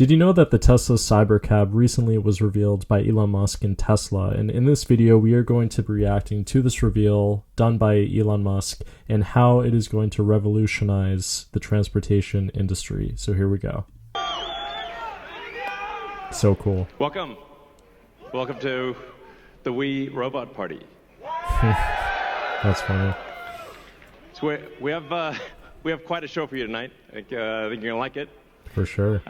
Did you know that the Tesla Cybercab recently was revealed by Elon Musk and Tesla? And in this video, we are going to be reacting to this reveal done by Elon Musk and how it is going to revolutionize the transportation industry. So here we go. So cool. Welcome to the Wii Robot Party. That's funny. So we have quite a show for you tonight. I think you're gonna like it. For sure.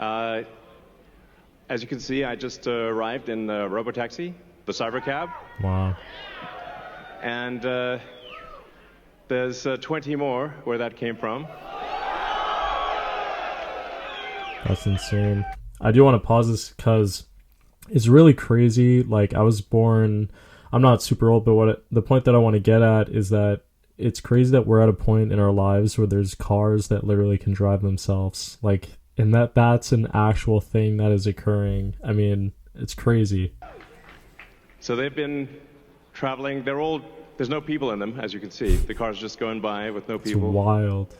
As you can see, I just arrived in the Robotaxi, the Cybercab. Wow. And there's 20 more where that came from. That's insane. I do want to pause this because it's really crazy. Like, I was born, I'm not super old, but the point that I want to get at is that it's crazy that we're at a point in our lives where there's cars that literally can drive themselves. Like, and that's an actual thing that is occurring. I mean, it's crazy. So they've been traveling. There's no people in them, as you can see. The car's just going by with no people. It's wild.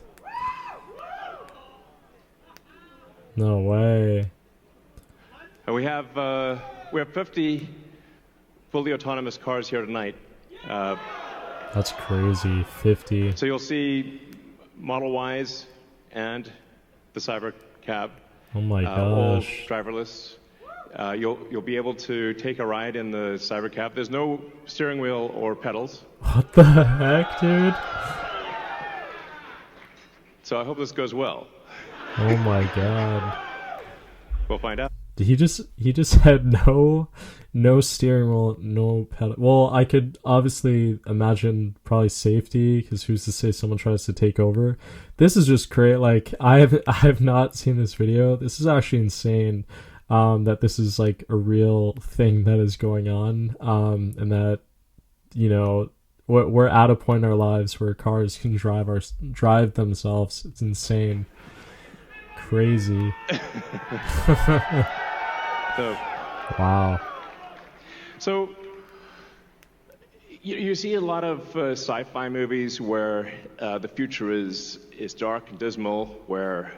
No way. And we have 50 fully autonomous cars here tonight. That's crazy. 50. So you'll see Model Ys and the Cybercab. Oh my All gosh. driverless. You'll be able to take a ride in the Cybercab. There's no steering wheel or pedals. What the heck, dude? So I hope this goes well. Oh my god. We'll find out. He just had no steering wheel, no pedal. Well, I could obviously imagine probably safety, because who's to say someone tries to take over. This is just great. Like, I have not seen this video. This is actually insane. That this is like a real thing that is going on. And that, you know, we're at a point in our lives where cars can drive themselves. It's insane. Crazy. So, wow. So you see a lot of sci-fi movies where the future is dark and dismal, where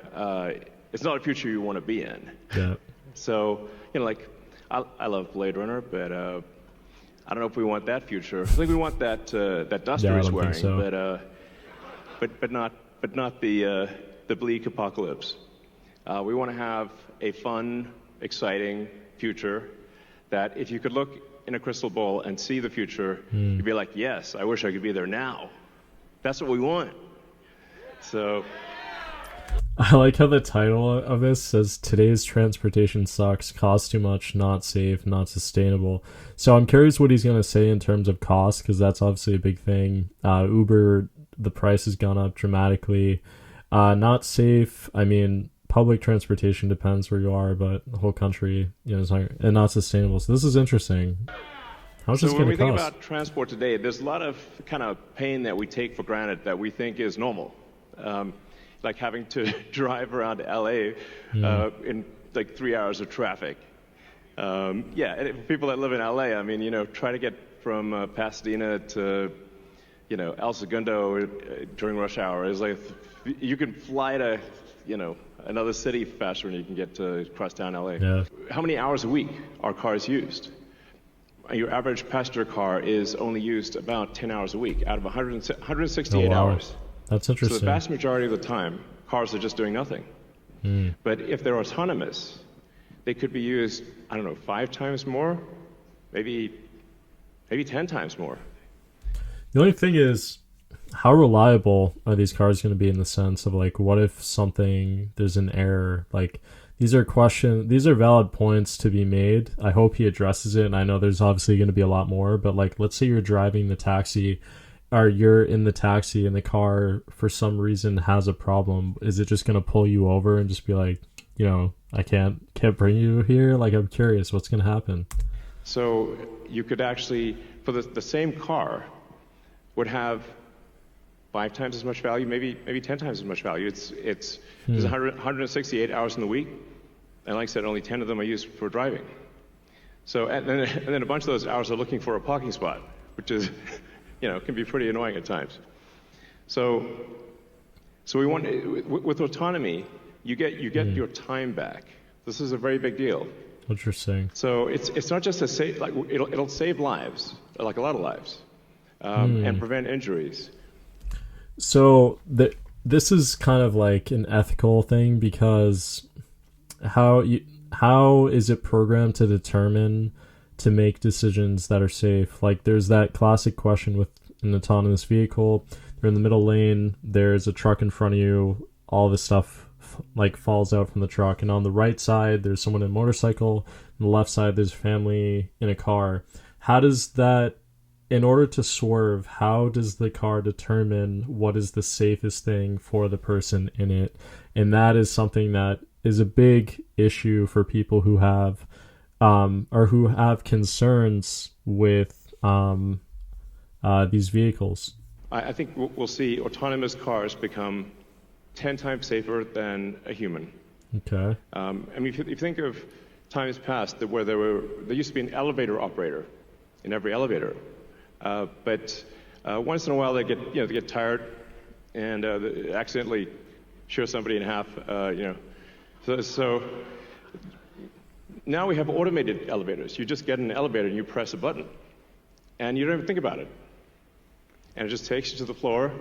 it's not a future you want to be in. Yeah. So, you know, like, I love Blade Runner, but I don't know if we want that future. I think we want that duster he's wearing, so. but not the bleak apocalypse. We want to have a fun, exciting future that if you could look in a crystal ball and see the future, you'd be like, yes, I wish I could be there now. That's what we want. So I like how the title of this says, "Today's transportation sucks, costs too much, not safe, not sustainable." So I'm curious what he's going to say in terms of cost, because that's obviously a big thing. Uber, the price has gone up dramatically. Not safe. I mean, public transportation depends where you are, but the whole country, you know, is not, and not sustainable. So this is interesting. How's this going to cost? So when we think about transport today, there's a lot of kind of pain that we take for granted that we think is normal. Like having to drive around LA in like 3 hours of traffic. Yeah, and people that live in LA, I mean, you know, try to get from Pasadena to, you know, El Segundo during rush hour is like, you can fly to, you know, another city faster than you can get to crosstown LA. Yeah. How many hours a week are cars used? Your average passenger car is only used about 10 hours a week out of 168 hours. That's interesting. So the vast majority of the time, cars are just doing nothing. But if they're autonomous, they could be used, I don't know, 5 times more, maybe 10 times more. The only thing is, how reliable are these cars going to be in the sense of, like, what if there's an error? Like, these are valid points to be made. I hope he addresses it, and I know there's obviously going to be a lot more, but, like, let's say you're driving the taxi, or you're in the taxi and the car for some reason has a problem. Is it just going to pull you over and just be like, you know, I can't bring you here? Like, I'm curious what's going to happen. So you could actually, for the same car, would have 5 times as much value, maybe 10 times as much value. There's 168 hours in the week, and like I said, only 10 of them are used for driving. So and then a bunch of those hours are looking for a parking spot, which is, you know, can be pretty annoying at times. So we want, with autonomy, you get your time back. This is a very big deal. Interesting. So it's not just it'll save lives, like a lot of lives, and prevent injuries. So this is kind of like an ethical thing, because how is it programmed to determine to make decisions that are safe? Like, there's that classic question with an autonomous vehicle. They're in the middle lane, there's a truck in front of you, all this stuff like falls out from the truck, and on the right side there's someone in a motorcycle, on the left side there's a family in a car. How does that, in order to swerve, how does the car determine what is the safest thing for the person in it? And that is something that is a big issue for people who have or who have concerns with these vehicles. I think we'll see autonomous cars become 10 times safer than a human. Okay. I mean, if you think of times past where there used to be an elevator operator in every elevator, but once in a while they get tired and they accidentally shear somebody in half. So now we have automated elevators. You just get in an elevator and you press a button, and you don't even think about it, and it just takes you to the floor.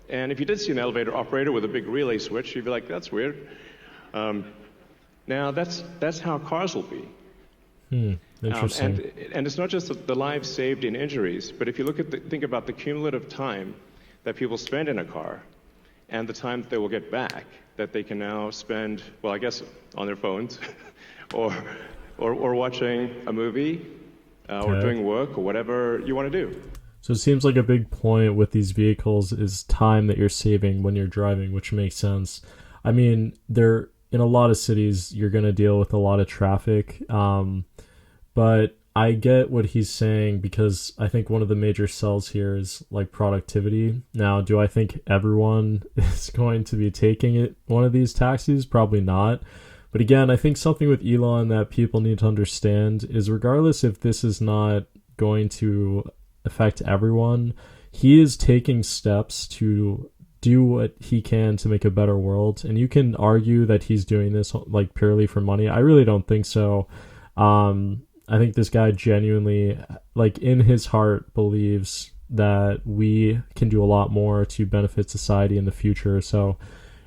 And if you did see an elevator operator with a big relay switch, you'd be like, "That's weird." Now that's how cars will be. Interesting. And it's not just the lives saved in injuries, but if you think about the cumulative time that people spend in a car, and the time that they will get back, that they can now spend, well, I guess, on their phones, or watching a movie, or doing work, or whatever you want to do. So it seems like a big point with these vehicles is time that you're saving when you're driving, which makes sense. I mean, in a lot of cities, you're going to deal with a lot of traffic, but I get what he's saying, because I think one of the major sells here is like productivity. Now, do I think everyone is going to be taking one of these taxis? Probably not. But again, I think something with Elon that people need to understand is, regardless if this is not going to affect everyone, he is taking steps to do what he can to make a better world. And you can argue that he's doing this like purely for money. I really don't think so. I think this guy genuinely, like in his heart, believes that we can do a lot more to benefit society in the future. So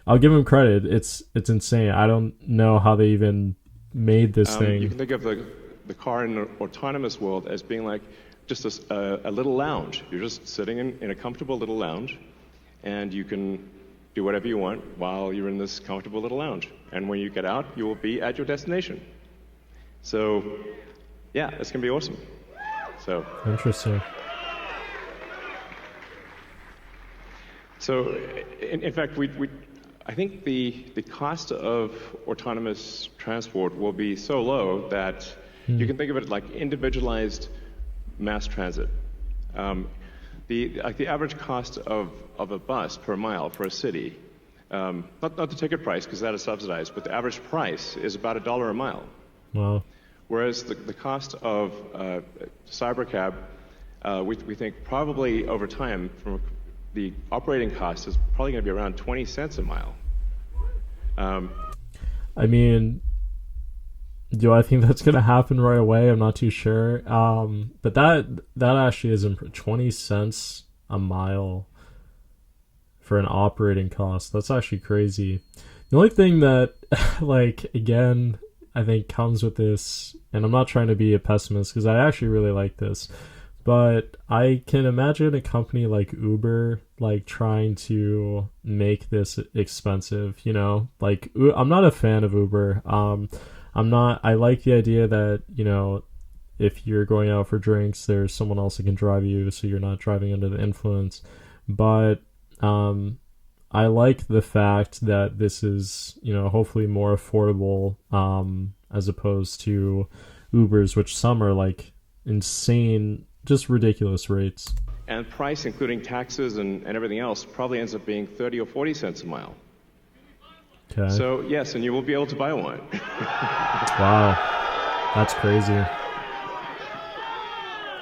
I'll give him credit. It's insane. I don't know how they even made this thing. You can think of the car in an autonomous world as being like just a little lounge. You're just sitting in a comfortable little lounge, and you can do whatever you want while you're in this comfortable little lounge. And when you get out, you will be at your destination. So, yeah, it's going to be awesome. So interesting. So, in fact, I think the cost of autonomous transport will be so low that you can think of it like individualized mass transit. The average cost of a bus per mile for a city, not the ticket price, because that is subsidized, but the average price is about $1 a mile. Wow. Whereas the cost of cybercab, we think probably over time, from the operating cost is probably going to be around 20 cents a mile. I mean, do I think that's going to happen right away? I'm not too sure. But that actually is 20 cents a mile for an operating cost. That's actually crazy. The only thing that, like, again, I think comes with this, and I'm not trying to be a pessimist because I actually really like this, but I can imagine a company like Uber like trying to make this expensive, you know? Like, I'm not a fan of Uber. I like the idea that, you know, if you're going out for drinks, there's someone else that can drive you, so you're not driving under the influence. But I like the fact that this is, you know, hopefully more affordable as opposed to Ubers, which some are like insane, just ridiculous rates. And price, including taxes and everything else, probably ends up being 30 or 40 cents a mile. Okay. So, yes, and you will be able to buy one. Wow. That's crazy.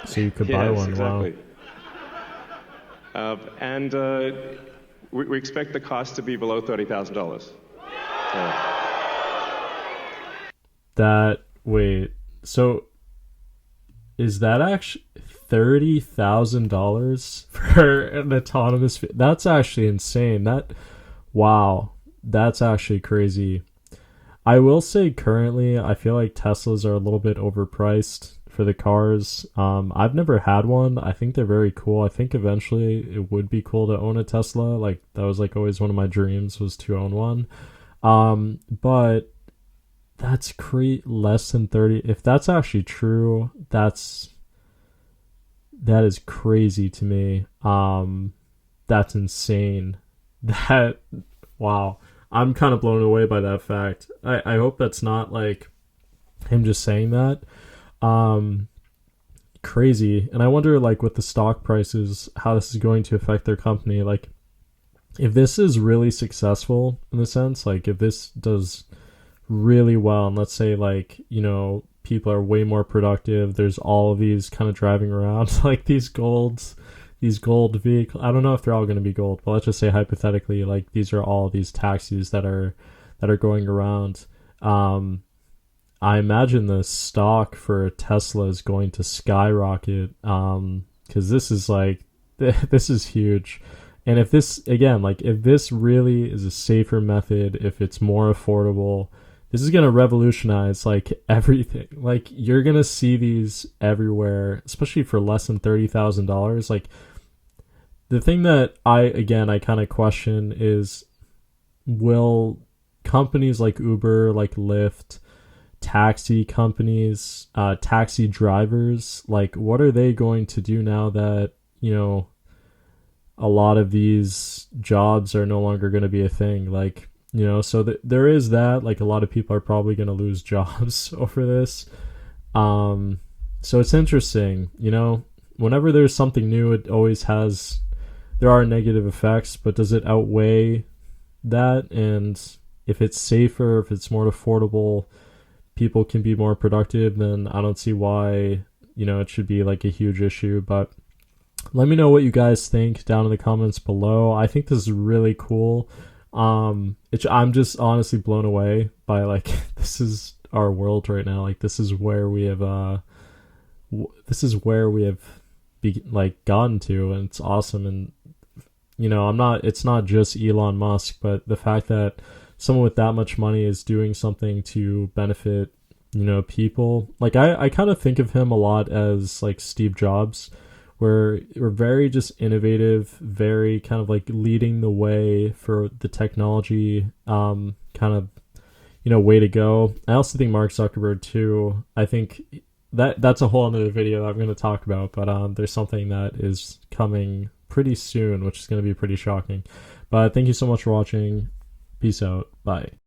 So you could buy one. Exactly. Wow. And we expect the cost to be below $30,000. Wait, so is that actually $30,000 for an autonomous? That's actually insane. Wow, that's actually crazy. I will say currently, I feel like Teslas are a little bit overpriced for the cars. I've never had one. I think they're very cool. I think eventually it would be cool to own a Tesla. Like that was like always one of my dreams was to own one. But that's less than 30. If that's actually true, that is crazy to me. That's insane. Wow. I'm kind of blown away by that fact. I hope that's not like him just saying that. Crazy. And I wonder like with the stock prices, how this is going to affect their company. Like if this is really successful in the sense, like if this does really well, and let's say like, people are way more productive, there's all of these kind of driving around, like these gold vehicles. I don't know if they're all going to be gold, but let's just say hypothetically, like these are all these taxis that are going around. I imagine the stock for Tesla is going to skyrocket, because this is huge. And if this, again, like if this really is a safer method, if it's more affordable, this is going to revolutionize like everything. Like you're going to see these everywhere, especially for less than $30,000. Like the thing that I kind of question is, will companies like Uber, like Lyft, taxi companies, taxi drivers, like what are they going to do now that, a lot of these jobs are no longer going to be a thing? Like, so there is that, like a lot of people are probably going to lose jobs over this. So it's interesting, whenever there's something new, there are negative effects, but does it outweigh that? And if it's safer, if it's more affordable, people can be more productive, then I don't see why, it should be like a huge issue. But let me know what you guys think down in the comments below. I think this is really cool. I'm just honestly blown away by like, this is our world right now. Like this is where we have gotten to, and it's awesome. And it's not just Elon Musk, but the fact that someone with that much money is doing something to benefit, people. Like I kind of think of him a lot as like Steve Jobs, where we're very just innovative, very kind of like leading the way for the technology, kind of, way to go. I also think Mark Zuckerberg too. I think that's a whole other video that I'm going to talk about, but there's something that is coming pretty soon, which is going to be pretty shocking. But thank you so much for watching. Peace out. Bye.